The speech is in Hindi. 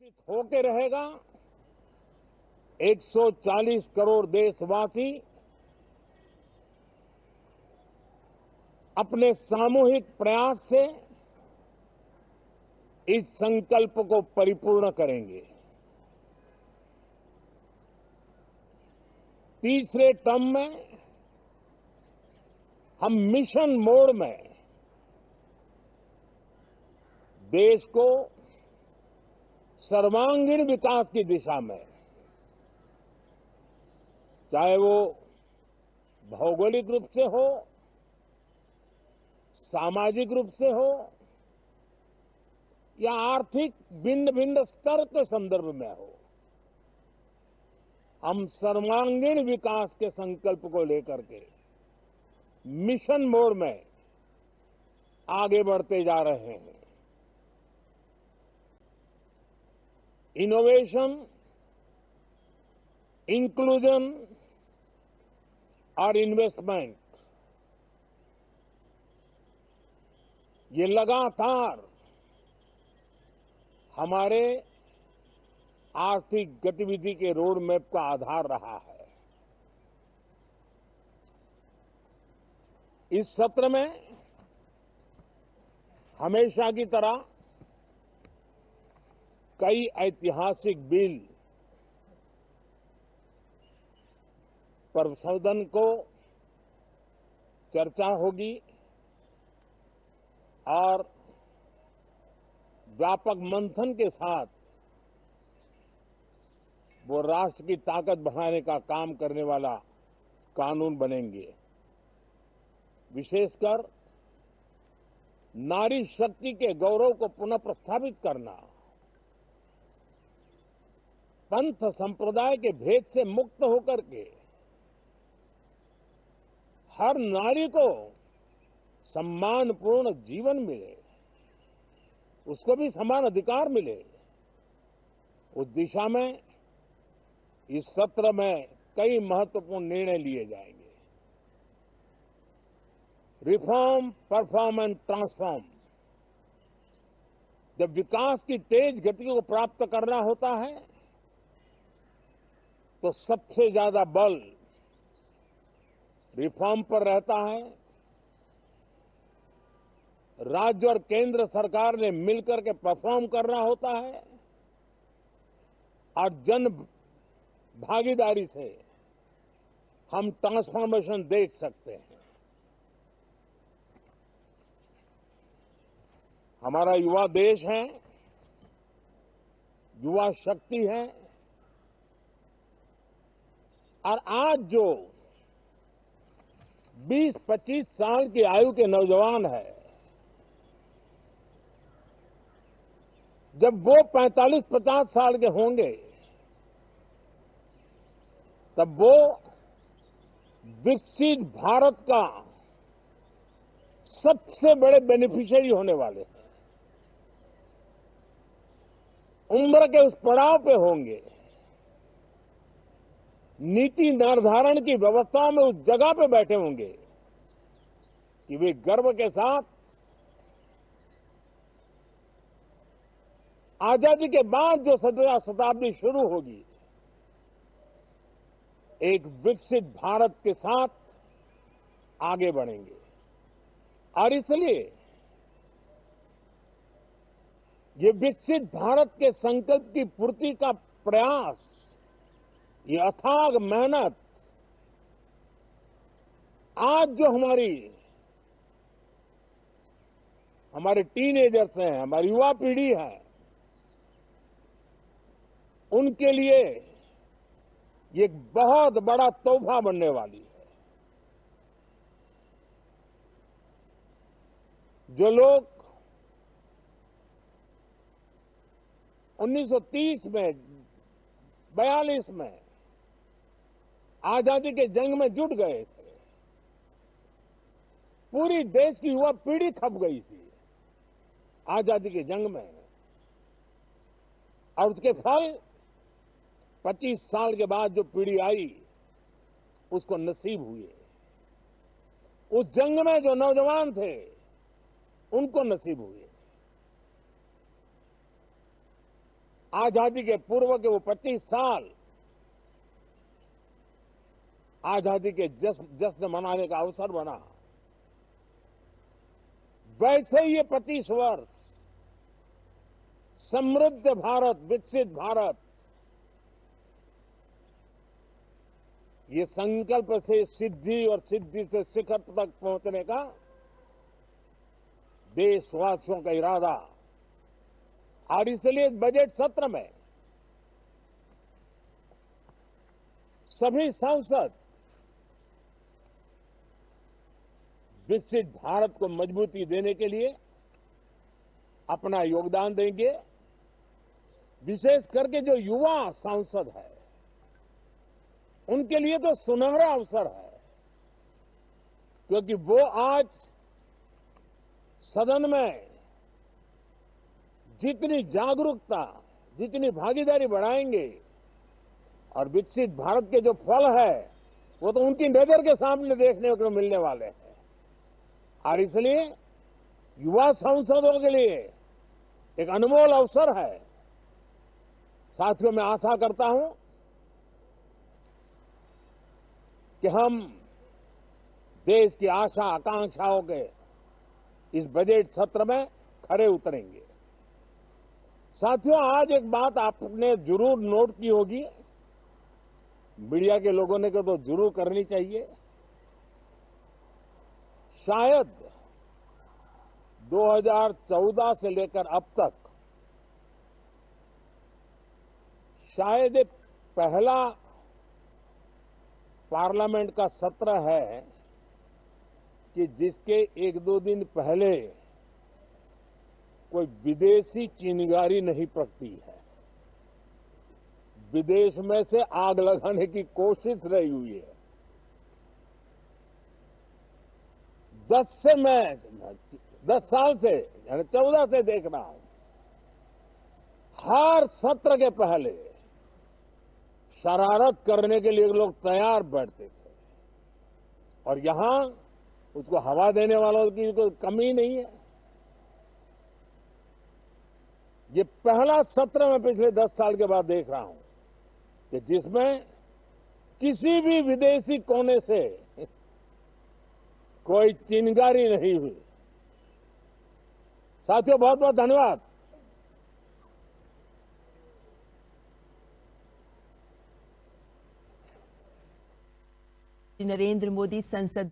विकसित होके रहेगा। 140 करोड़ देशवासी अपने सामूहिक प्रयास से इस संकल्प को परिपूर्ण करेंगे। तीसरे टर्म में हम मिशन मोड में देश को सर्वांगीण विकास की दिशा में, चाहे वो भौगोलिक रूप से हो, सामाजिक रूप से हो या आर्थिक भिन्न भिन्न स्तर के संदर्भ में हो, हम सर्वांगीण विकास के संकल्प को लेकर के मिशन मोड में आगे बढ़ते जा रहे हैं। इनोवेशन, इंक्लूजन और इन्वेस्टमेंट, ये लगातार हमारे आर्थिक गतिविधि के रोड मैप का आधार रहा है। इस सत्र में हमेशा की तरह कई ऐतिहासिक बिल पर सदन को चर्चा होगी और व्यापक मंथन के साथ वो राष्ट्र की ताकत बढ़ाने का काम करने वाला कानून बनेंगे। विशेषकर नारी शक्ति के गौरव को पुनः प्रस्थापित करना, पंथ संप्रदाय के भेद से मुक्त होकर के हर नारी को सम्मानपूर्ण जीवन मिले, उसको भी समान अधिकार मिले, उस दिशा में इस सत्र में कई महत्वपूर्ण निर्णय लिए जाएंगे। Reform, perform and transform. जब विकास की तेज गति को प्राप्त करना होता है तो सबसे ज्यादा बल रिफॉर्म पर रहता है। राज्य और केंद्र सरकार ने मिलकर के परफॉर्म करना होता है और जन भागीदारी से हम ट्रांसफॉर्मेशन देख सकते हैं। हमारा युवा देश है, युवा शक्ति है और आज जो 20-25 साल की आयु के नौजवान है, जब वो 45-50 साल के होंगे तब वो विकसित भारत का सबसे बड़े बेनिफिशियरी होने वाले हैं। उम्र के उस पड़ाव पे होंगे, नीति निर्धारण की व्यवस्थाओं में उस जगह पे बैठे होंगे कि वे गर्व के साथ आजादी के बाद जो शताब्दी शुरू होगी, एक विकसित भारत के साथ आगे बढ़ेंगे। और इसलिए ये विकसित भारत के संकल्प की पूर्ति का प्रयास, ये अथाग मेहनत, आज जो हमारे टीनेजर्स हैं, हमारी युवा पीढ़ी है, उनके लिए ये एक बहुत बड़ा तोहफा बनने वाली है। जो लोग 1930 में, 42 में आजादी के जंग में जुट गए थे, पूरी देश की युवा पीढ़ी खप गई थी आजादी के जंग में, और उसके फल 25 साल के बाद जो पीढ़ी आई उसको नसीब हुए। उस जंग में जो नौजवान थे उनको नसीब हुए। आजादी के पूर्व के वो 25 साल आजादी के जश्न मनाने का अवसर बना, वैसे ही ये 25 वर्ष समृद्ध भारत, विकसित भारत, ये संकल्प से सिद्धि और सिद्धि से शिखर तक पहुंचने का देशवासियों का इरादा। और इसलिए इस बजट सत्र में सभी सांसद विकसित भारत को मजबूती देने के लिए अपना योगदान देंगे। विशेष करके जो युवा सांसद है, उनके लिए तो सुनहरा अवसर है, क्योंकि वो आज सदन में जितनी जागरूकता, जितनी भागीदारी बढ़ाएंगे और विकसित भारत के जो फल है वो तो उनकी नजर के सामने देखने को मिलने वाले हैं। और इसलिए युवा सांसदों के लिए एक अनमोल अवसर है। साथियों, मैं आशा करता हूं कि हम देश की आशा आकांक्षाओं के इस बजट सत्र में खरे उतरेंगे। साथियों, आज एक बात आपने जरूर नोट की होगी, मीडिया के लोगों ने तो जरूर करनी चाहिए। शायद 2014 से लेकर अब तक शायद ये पहला पार्लियामेंट का सत्र है कि जिसके एक दो दिन पहले कोई विदेशी चिंगारी नहीं प्रगटी है, विदेश में से आग लगाने की कोशिश रही हुई है। 10 साल से यानी 14 से देख रहा हूं, हर सत्र के पहले शरारत करने के लिए लोग तैयार बैठते थे, और यहां उसको हवा देने वालों की कोई कमी नहीं है। ये पहला सत्र मैं पिछले 10 साल के बाद देख रहा हूं कि जिसमें किसी भी विदेशी कोने से कोई चिंगारी नहीं हुई। साथियों, बहुत बहुत धन्यवाद। नरेंद्र मोदी संसद